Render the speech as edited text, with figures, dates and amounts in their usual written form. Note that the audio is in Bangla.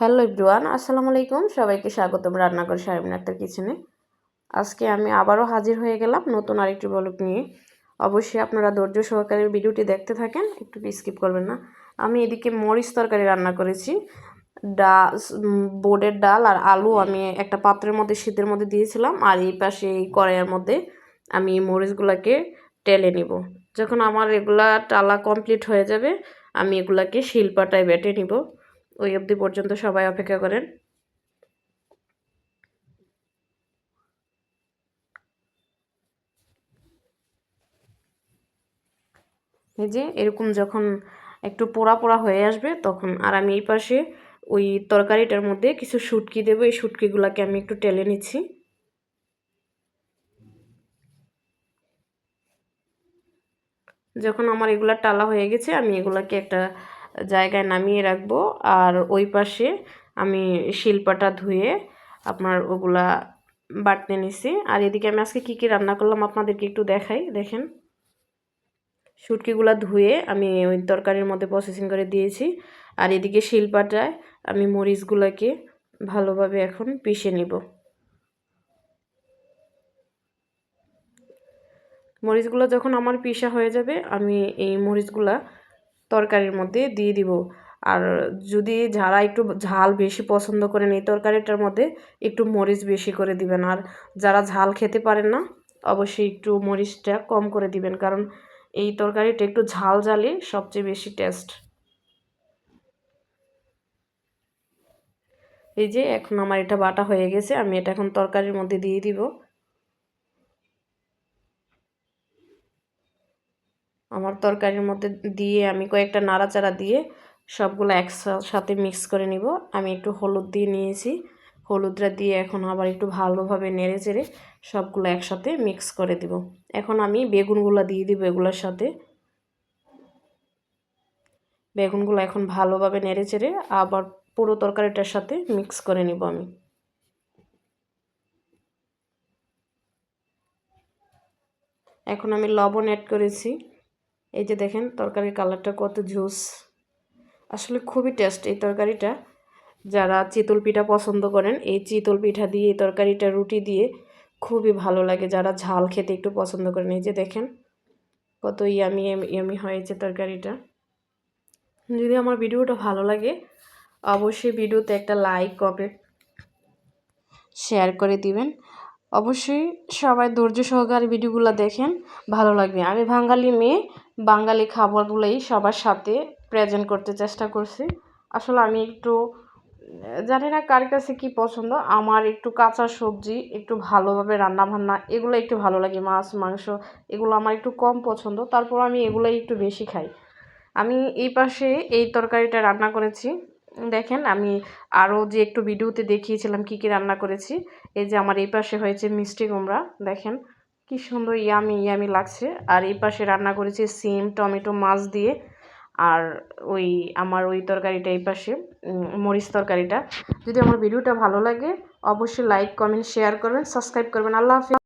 হ্যালো এভরিওয়ান, আসসালামু আলাইকুম। সবাইকে স্বাগতম রান্নাঘর শারমিন আক্তার কিচেনে। আজকে আমি আবারও হাজির হয়ে গেলাম নতুন আরেকটি ব্লগ নিয়ে। অবশ্যই আপনারা ধৈর্য সহকারে ভিডিওটি দেখতে থাকেন, একটু স্কিপ করবেন না। আমি এদিকে মরিচ তরকারি রান্না করেছি। বোর্ডের ডাল আর আলু আমি একটা পাত্রের মধ্যে শীতের মধ্যে দিয়েছিলাম, আর এই পাশে এই কড়াইয়ের মধ্যে আমি মরিচগুলোকে টেলে নিব। যখন আমার এগুলা টালা কমপ্লিট হয়ে যাবে, আমি এগুলাকে শিলপাটায় বেটে নিব। ওই অবধি পর্যন্ত সবাই অপেক্ষা করেন। এই যে এরকম যখন একটু পোড়া পোড়া হয়ে আসবে তখন, আর আমি এই পাশে ওই তরকারিটার মধ্যে কিছু শুটকি দেবো। এই শুটকিগুলোকে আমি একটু টেলে নিচ্ছি। যখন আমার এগুলা টালা হয়ে গেছে, আমি এগুলাকে একটা জায়গায় নামিয়ে রাখবো। আর ওই পাশে আমি শিলপাটা ধুয়ে আপনার ওগুলা বাটতে নিছি। আর এদিকে আমি আজকে কী কী রান্না করলাম আপনাদেরকে একটু দেখাই। দেখেন, শুটকিগুলা ধুয়ে আমি ওই তরকারির মধ্যে প্রসেসিং করে দিয়েছি। আর এদিকে শিলপাটায় আমি মরিচগুলোকে ভালোভাবে এখন পিষে নিব। মরিচগুলো যখন আমার পিষা হয়ে যাবে, আমি এই মরিচগুলা তরকারির মধ্যে দিয়ে দিব। আর যদি যারা একটু ঝাল বেশি পছন্দ করেন, এই তরকারিটার মধ্যে একটু মরিচ বেশি করে দিবেন। আর যারা ঝাল খেতে পারেন না, অবশ্যই একটু মরিচটা কম করে দিবেন, কারণ এই তরকারিটা একটু ঝাল ঝালই সবচেয়ে বেশি টেস্ট। এই যে এখন আমার এটা বাটা হয়ে গেছে, আমি এটা এখন তরকারির মধ্যে দিয়ে দিব। আমার তরকারির মধ্যে দিয়ে আমি কয়েকটা নাড়াচাড়া দিয়ে সবগুলো একসাথে মিক্স করে নিব। আমি একটু হলুদ দিয়ে নিয়েছি, হলুদটা দিয়ে এখন আবার একটু ভালোভাবে নেড়ে চেড়ে সবগুলো একসাথে মিক্স করে দিব। এখন আমি বেগুনগুলো দিয়ে দিব এগুলোর সাথে। বেগুনগুলো এখন ভালোভাবে নেড়ে চেড়ে আবার পুরো তরকারিটার সাথে মিক্স করে নিব আমি। এখন আমি লবণ অ্যাড করেছি। এই যে দেখেন তরকারির কালারটা কত জুস, আসলে খুবই টেস্ট এই তরকারিটা। যারা চিতল পিঠা পছন্দ করেন, এই চিতল পিঠা দিয়ে এই তরকারিটা রুটি দিয়ে খুবই ভালো লাগে। যারা ঝাল খেতে একটু পছন্দ করেন, এই যে দেখেন কত ইয়ামি ইয়ামি হয়েছে তরকারিটা। যদি আমার ভিডিওটা ভালো লাগে, অবশ্যই ভিডিওতে একটা লাইক কমেন্ট শেয়ার করে দিবেন। অবশ্যই সবাই ধৈর্য সহকারে ভিডিওগুলো দেখেন, ভালো লাগবে। আমি বাঙালি মেয়ে, বাঙালি খাবারগুলোই সবার সাথে প্রেজেন্ট করতে চেষ্টা করছি। আসলে আমি একটু জানি না কার কাছে কি পছন্দ, আমার একটু কাঁচা সবজি, একটু ভালোভাবে রান্না বান্না এগুলো একটু ভালো লাগে। মাছ মাংস এগুলো আমার একটু কম পছন্দ, তারপর আমি এগুলোই একটু বেশি খাই। আমি এই পাশে এই তরকারিটা রান্না করেছি। দেখেন আমি আরও যে একটু ভিডিওতে দেখিয়েছিলাম কি কি রান্না করেছি। এই যে আমার এই পাশে হয়েছে মিষ্টি কুমড়া, দেখেন কি সুন্দর ইয়ামি ইয়ামি লাগছে। আর এই পাশে রান্না করেছি সিম টমেটো মাছ দিয়ে। আর ওই আমার ওই তরকারিটা এই পাশে মরিচ তরকারিটা। যদি আমার ভিডিওটা ভালো লাগে, অবশ্যই লাইক কমেন্ট শেয়ার করবেন, সাবস্ক্রাইব করবেন। আল্লাহ হাফিজ।